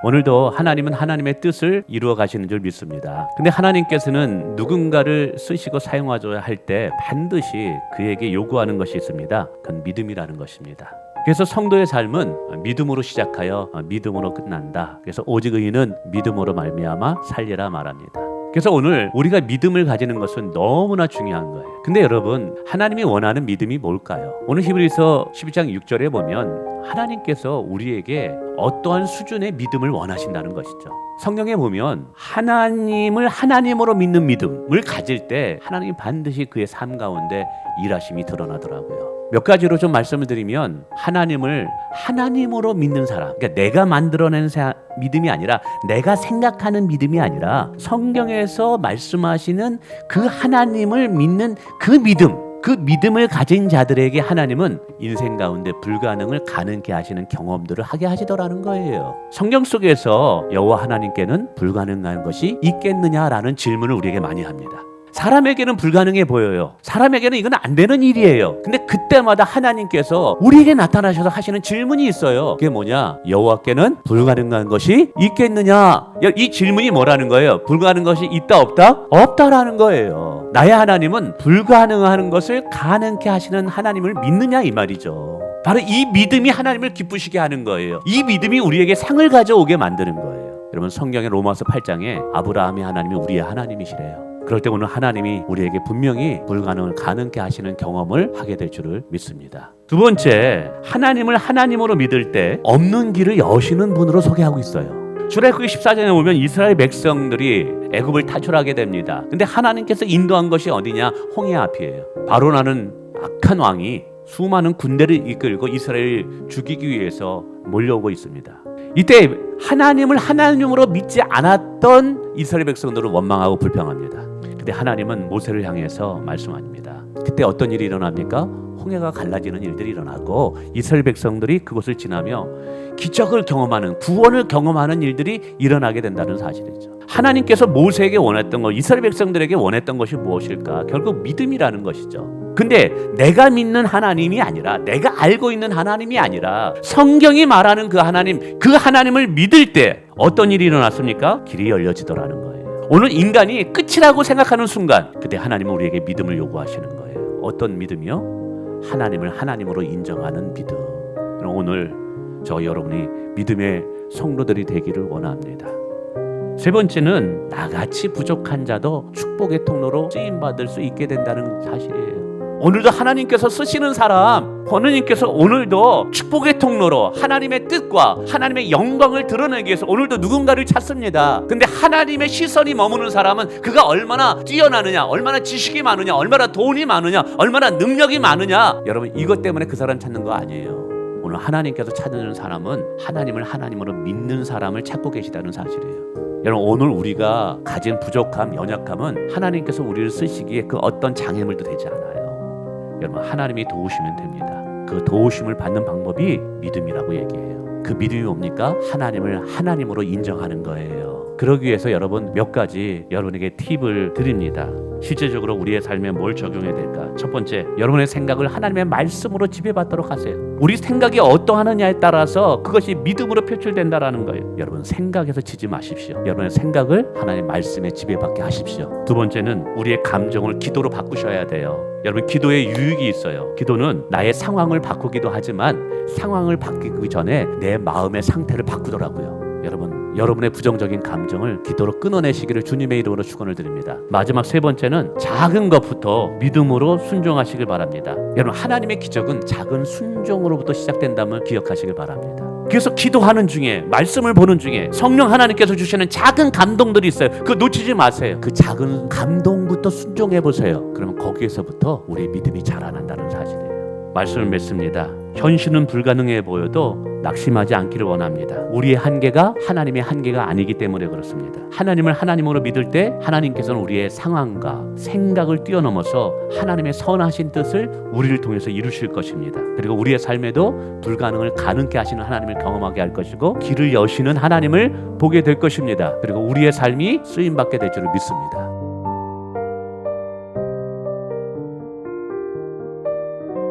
오늘도 하나님은 하나님의 뜻을 이루어 가시는 줄 믿습니다. 근데 하나님께서는 누군가를 쓰시고 사용하셔야 할 때 반드시 그에게 요구하는 것이 있습니다. 그건 믿음이라는 것입니다. 그래서 성도의 삶은 믿음으로 시작하여 믿음으로 끝난다. 그래서 오직 의인은 믿음으로 말미암아 살리라 말합니다. 그래서 오늘 우리가 믿음을 가지는 것은 너무나 중요한 거예요. 근데 여러분, 하나님이 원하는 믿음이 뭘까요? 오늘 히브리서 12장 6절에 보면 하나님께서 우리에게 어떠한 수준의 믿음을 원하신다는 것이죠. 성경에 보면 하나님을 하나님으로 믿는 믿음을 가질 때 하나님이 반드시 그의 삶 가운데 일하심이 드러나더라고요. 몇 가지로 좀 말씀을 드리면, 하나님을 하나님으로 믿는 사람, 그러니까 내가 만들어낸 믿음이 아니라, 내가 생각하는 믿음이 아니라 성경에서 말씀하시는 그 하나님을 믿는 그 믿음을 가진 자들에게 하나님은 인생 가운데 불가능을 가능케 하시는 경험들을 하게 하시더라는 거예요. 성경 속에서 여호와 하나님께는 불가능한 것이 있겠느냐라는 질문을 우리에게 많이 합니다. 사람에게는 불가능해 보여요. 사람에게는 이건 안 되는 일이에요. 근데 그때마다 하나님께서 우리에게 나타나셔서 하시는 질문이 있어요. 그게 뭐냐? 여호와께는 불가능한 것이 있겠느냐? 이 질문이 뭐라는 거예요? 불가능한 것이 있다 없다? 없다라는 거예요. 나의 하나님은 불가능한 것을 가능케 하시는 하나님을 믿느냐 이 말이죠. 바로 이 믿음이 하나님을 기쁘시게 하는 거예요. 이 믿음이 우리에게 상을 가져오게 만드는 거예요. 여러분, 성경의 로마서 8장에 아브라함의 하나님이 우리의 하나님이시래요. 그럴 때 오늘 하나님이 우리에게 분명히 불가능을 가능케 하시는 경험을 하게 될 줄을 믿습니다. 두 번째, 하나님을 하나님으로 믿을 때 없는 길을 여시는 분으로 소개하고 있어요. 출애굽기 14장에 보면 이스라엘 백성들이 애굽을 탈출하게 됩니다. 근데 하나님께서 인도한 것이 어디냐? 홍해 앞이에요. 바로라는 악한 왕이 수많은 군대를 이끌고 이스라엘을 죽이기 위해서 몰려오고 있습니다. 이때 하나님을 하나님으로 믿지 않았던 이스라엘 백성들을 원망하고 불평합니다. 근데 하나님은 모세를 향해서 말씀합니다. 그때 어떤 일이 일어납니까? 홍해가 갈라지는 일들이 일어나고 이스라엘 백성들이 그곳을 지나며 기적을 경험하는, 구원을 경험하는 일들이 일어나게 된다는 사실이죠. 하나님께서 모세에게 원했던 것, 이스라엘 백성들에게 원했던 것이 무엇일까? 결국 믿음이라는 것이죠. 근데 내가 믿는 하나님이 아니라, 내가 알고 있는 하나님이 아니라 성경이 말하는 그 하나님을 믿을 때 어떤 일이 일어났습니까? 길이 열려지더라는 거예요. 오늘 인간이 끝이라고 생각하는 순간, 그때 하나님은 우리에게 믿음을 요구하시는 거예요. 어떤 믿음이요? 하나님을 하나님으로 인정하는 믿음. 오늘 저 여러분이 믿음의 성도들이 되기를 원합니다. 세 번째는 나같이 부족한 자도 축복의 통로로 쓰임받을 수 있게 된다는 사실이에요. 오늘도 하나님께서 쓰시는 사람, 하나님께서 오늘도 축복의 통로로 하나님의 뜻과 하나님의 영광을 드러내기 위해서 오늘도 누군가를 찾습니다. 근데 하나님의 시선이 머무는 사람은 그가 얼마나 뛰어나느냐, 얼마나 지식이 많으냐, 얼마나 돈이 많으냐, 얼마나 능력이 많으냐, 여러분 이것 때문에 그 사람 찾는 거 아니에요. 오늘 하나님께서 찾는 사람은 하나님을 하나님으로 믿는 사람을 찾고 계시다는 사실이에요. 여러분, 오늘 우리가 가진 부족함, 연약함은 하나님께서 우리를 쓰시기에 그 어떤 장애물도 되지 않아요. 여러분, 하나님이 도우시면 됩니다. 그 도우심을 받는 방법이 믿음이라고 얘기해요. 그 믿음이 뭡니까? 하나님을 하나님으로 인정하는 거예요. 그러기 위해서 여러분 몇 가지 여러분에게 팁을 드립니다. 실제적으로 우리의 삶에 뭘 적용해야 될까? 첫 번째, 여러분의 생각을 하나님의 말씀으로 지배받도록 하세요. 우리 생각이 어떠하느냐에 따라서 그것이 믿음으로 표출된다라는 거예요. 여러분, 생각에서 지지 마십시오. 여러분의 생각을 하나님의 말씀에 지배받게 하십시오. 두 번째는 우리의 감정을 기도로 바꾸셔야 돼요. 여러분, 기도에 유익이 있어요. 기도는 나의 상황을 바꾸기도 하지만 상황을 바뀌기 전에 내 마음의 상태를 바꾸더라고요. 여러분의 부정적인 감정을 기도로 끊어내시기를 주님의 이름으로 축원을 드립니다. 마지막 세 번째는 작은 것부터 믿음으로 순종하시길 바랍니다. 여러분, 하나님의 기적은 작은 순종으로부터 시작된다면 기억하시길 바랍니다. 그래서 기도하는 중에, 말씀을 보는 중에 성령 하나님께서 주시는 작은 감동들이 있어요. 그거 놓치지 마세요. 그 작은 감동부터 순종해 보세요. 그러면 거기에서부터 우리의 믿음이 자라난다는 사실이에요. 말씀을 맺습니다. 현실은 불가능해 보여도 낙심하지 않기를 원합니다. 우리의 한계가 하나님의 한계가 아니기 때문에 그렇습니다. 하나님을 하나님으로 믿을 때 하나님께서는 우리의 상황과 생각을 뛰어넘어서 하나님의 선하신 뜻을 우리를 통해서 이루실 것입니다. 그리고 우리의 삶에도 불가능을 가능케 하시는 하나님을 경험하게 할 것이고 길을 여시는 하나님을 보게 될 것입니다. 그리고 우리의 삶이 쓰임받게 될 줄을 믿습니다.